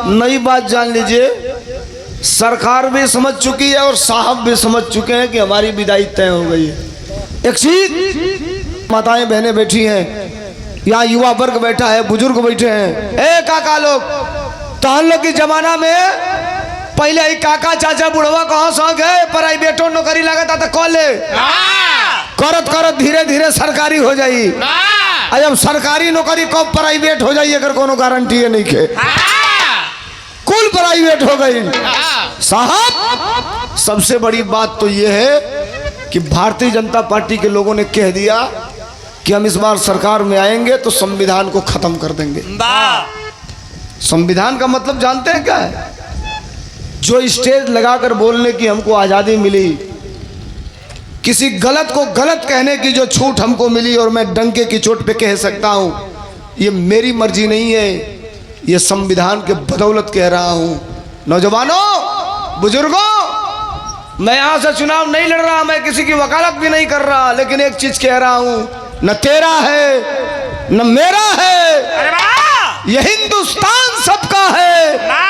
नई बात जान लीजिए, सरकार भी समझ चुकी है और साहब भी समझ चुके हैं कि हमारी विदाई तय हो गई है। एक चीज, माताएं बहनें बैठी हैं, यहाँ युवा वर्ग बैठा है, बुजुर्ग बैठे हैं। ए काका लोग, तो हम लोग की जमाना में पहले ही काका चाचा बुढ़वा कहाँ सौ गए, प्राइवेटो नौकरी लगाता था कॉले करत करत धीरे धीरे सरकारी हो जाई। अब सरकारी नौकरी कब प्राइवेट हो जाई अगर कोनो गारंटी है नहीं के, कुल प्राइवेट हो गई। साहब सबसे बड़ी बात तो यह है कि भारतीय जनता पार्टी के लोगों ने कह दिया कि हम इस बार सरकार में आएंगे तो संविधान को खत्म कर देंगे। संविधान का मतलब जानते हैं क्या है? जो स्टेज लगाकर बोलने की हमको आजादी मिली, किसी गलत को गलत कहने की जो छूट हमको मिली और मैं डंके की चोट पे कह सकता हूं, ये मेरी मर्जी नहीं है, ये संविधान के बदौलत कह रहा हूं। नौजवानों, बुजुर्गों, मैं यहां से चुनाव नहीं लड़ रहा, मैं किसी की वकालत भी नहीं कर रहा, लेकिन एक चीज कह रहा हूं, न तेरा है न मेरा है, ये हिंदुस्तान सबका है।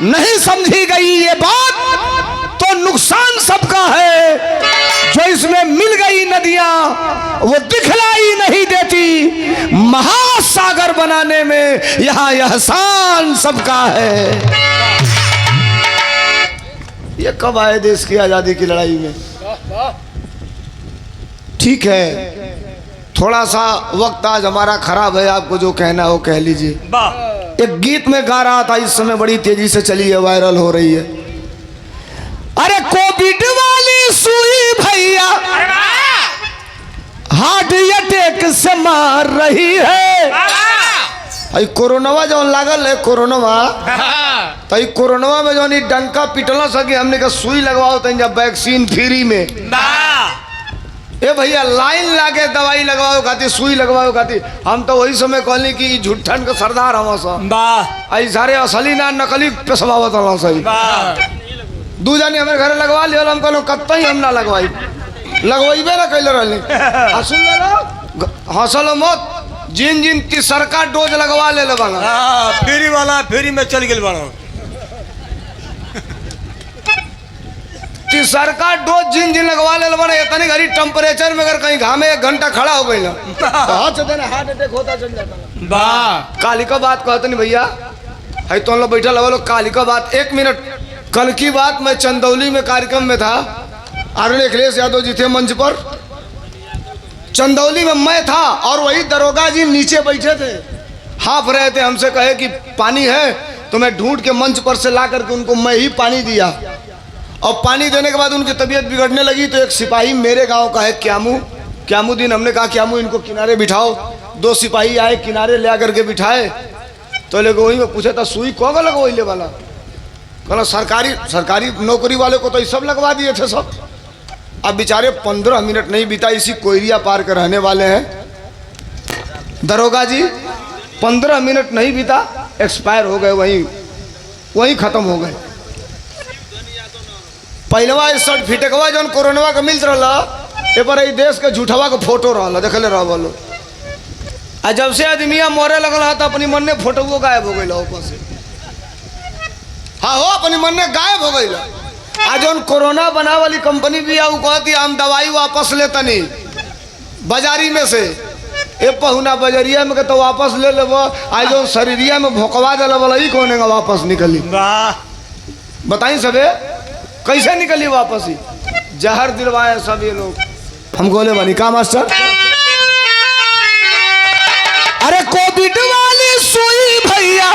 नहीं समझी गई ये बात तो नुकसान सबका है। जो इसमें मिल गई नदियां वो दिखलाई नहीं देती, महासागर बनाने में यहां एहसान सबका है। ये कब आए देश की आजादी की लड़ाई में? ठीक है, थोड़ा सा वक्त आज हमारा खराब है, आपको जो कहना हो कह लीजिए। एक गीत में गा रहा था, इस समय बड़ी तेजी से चली है, वायरल हो रही है। अरे कोविड वाली सुई भैया हार्ट अटैक से मार रही है। कोरोनावा जो लागल है, कोरोनावा तो कोरोनावा में जो डंका पिटल सके, हमने का सुई लगवाओ तो जब वैक्सीन फ्री में, ए भैया लाइन लाके दवाई लगवाओ खाती, सुई लगवाओ खाती। हम तो वही समय कहली कि झूठन के सरदार हम सारे असली ना नकली पेशवावत सही। दू जानी हमारे घर लगवा लिया, हम कहलो कत्तई हम ना लगवाई, लगवाइबे ना कैले रहली। हंसल मत, जिन जिन तीसरका डोज लगवा ले फ्री वाला फ्री में चल गए, तीसरका डोज जिन जिन लगवा ले इतनी घड़ी टेम्परेचर में अगर कहीं घामे 1 घंटा खड़ा हो गई ना हार्ट अटैक होता चल जाता। काली का बात कहते नहीं भैया, है तो लोग बैठा लगा लो काली का बात। 1 मिनट, कल की बात, मैं चंदौली में कार्यक्रम में था, आदरणीय अखिलेश यादव जी थे मंच पर, चंदौली में मैं था और वही दरोगा जी नीचे बैठे थे, हाफ रहे थे। हमसे कहे कि पानी है, तो मैं ढूंढ के मंच पर से ला करके उनको मैं ही पानी दिया। और पानी देने के बाद उनकी तबीयत बिगड़ने लगी, तो एक सिपाही मेरे गांव का है क्यामुद्दीन, हमने कहा क्यामू इनको किनारे बिठाओ। 2 सिपाही आए, किनारे ले करके बिठाए, तो लोग वही में पूछा था सुई कौन का लगवाइले वाला, कहना सरकारी नौकरी वाले को तो ये सब लगवा दिए थे सब। अब बेचारे 15 मिनट नहीं बीता, इसी कोयरिया पार के रहने वाले हैं दरोगा जी, 15 मिनट नहीं बीता एक्सपायर हो गए, वहीं खत्म हो गए। पहलवा सर्टिफिकेटवा जो कोरोना का मिलत रहा, ए पर देश के झूठवा के फोटो रहा, देखले रह बोलो। आ जब से आदमिया मरे लगल है तो अपनी मन में फोटो गायब हो गई ऊपर से। हाँ हो, अपनी मन में गायब हो गई। आज जो कोरोना बना वाली कंपनी भी है, वो कहती हम दवाई वापस लेता नहीं बाजारी में से, ए पहुना बजरिया में के तो वापस ले ले। आज जो शरीरिया में भोकवा दिला वाला ही कौन वापस निकली, बताई सबे कैसे निकली वापस ही? जहर दिलवाए सब ये लोग। हम गोले बनी का मास्टर, अरे कोविड वाली सुई भैया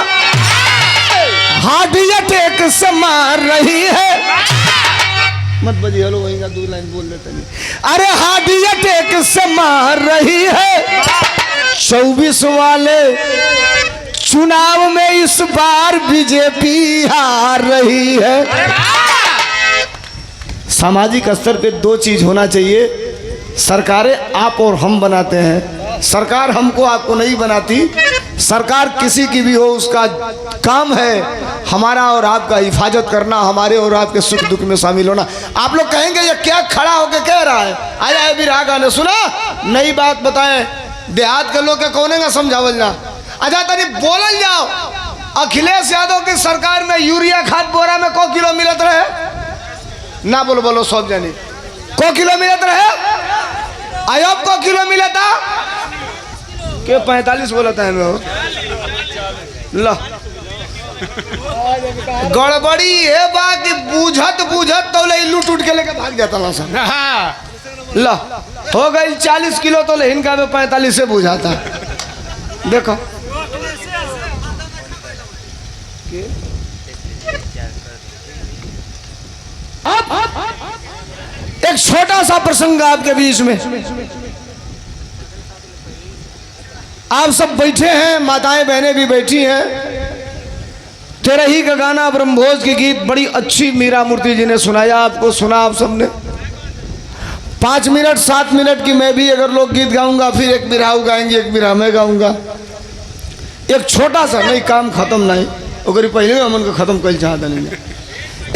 हार्ट अटैक से मार रही है। मत बजी, हेलो वही का 2 लाइन बोल लेते नहीं। अरे हार्ट अटैक से मार रही है। 24 वाले चुनाव में इस बार बीजेपी हार रही है। सामाजिक स्तर पे 2 चीज होना चाहिए, सरकारें आप और हम बनाते हैं, सरकार हमको आपको नहीं बनाती। सरकार किसी की भी हो, उसका काम है हमारा और आपका हिफाजत करना, हमारे और आपके सुख दुख में शामिल होना। आप लोग कहेंगे ये क्या खड़ा होके कह रहा है, आया भी राग आने सुना, नई बात बताएं, देहात के लोग के कौने का समझावल जा, अच्छा तनी बोलल जाओ, अखिलेश यादव की सरकार में यूरिया खाद बोरा में को किलो मिलत रहे? ना बोलो बोलो सब जानी को किलो मिलत रहे? आयोग को किलो मिला था के 45 बोला था लो गड़बड़ी है बा कि बूझत बूझत तो ले लूट उठ के लेके भाग जाता ना सब। लो हो गई 40 किलो तो ले इनका में 45 से बूझाता। देखो एक छोटा सा प्रसंग आपके बीच में। आप सब बैठे हैं, माताएं बहनें भी बैठी हैं। तेरा ही का गाना ब्रह्मभोज की गीत बड़ी अच्छी मीरा मूर्ति जी ने सुनाया, आपको सुना आप सबने। 5 मिनट 7 मिनट की मैं भी अगर लोग गीत गाऊंगा, फिर एक बिरहाऊ गाएंगे, एक बिरहा मैं गाऊंगा। एक छोटा सा नहीं, काम खत्म नहीं, अगर पहले हम उनको खत्म कर चाहता नहीं।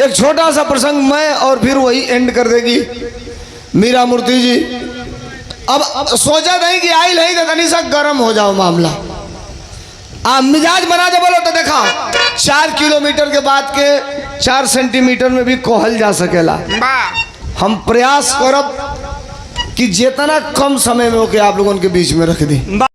एक छोटा सा प्रसंग मैं और फिर वही एंड कर देगी मीरा मूर्ति जी। अब सोचा नहीं कि आई नहीं तो तनी सा गर्म हो जाओ मामला। आप मिजाज बना दे बोलो तो देखा 4 किलोमीटर के बाद के 4 सेंटीमीटर में भी कोहल जा सकेला। हम प्रयास करब कि जितना कम समय में होके आप लोगों के बीच में रख दी।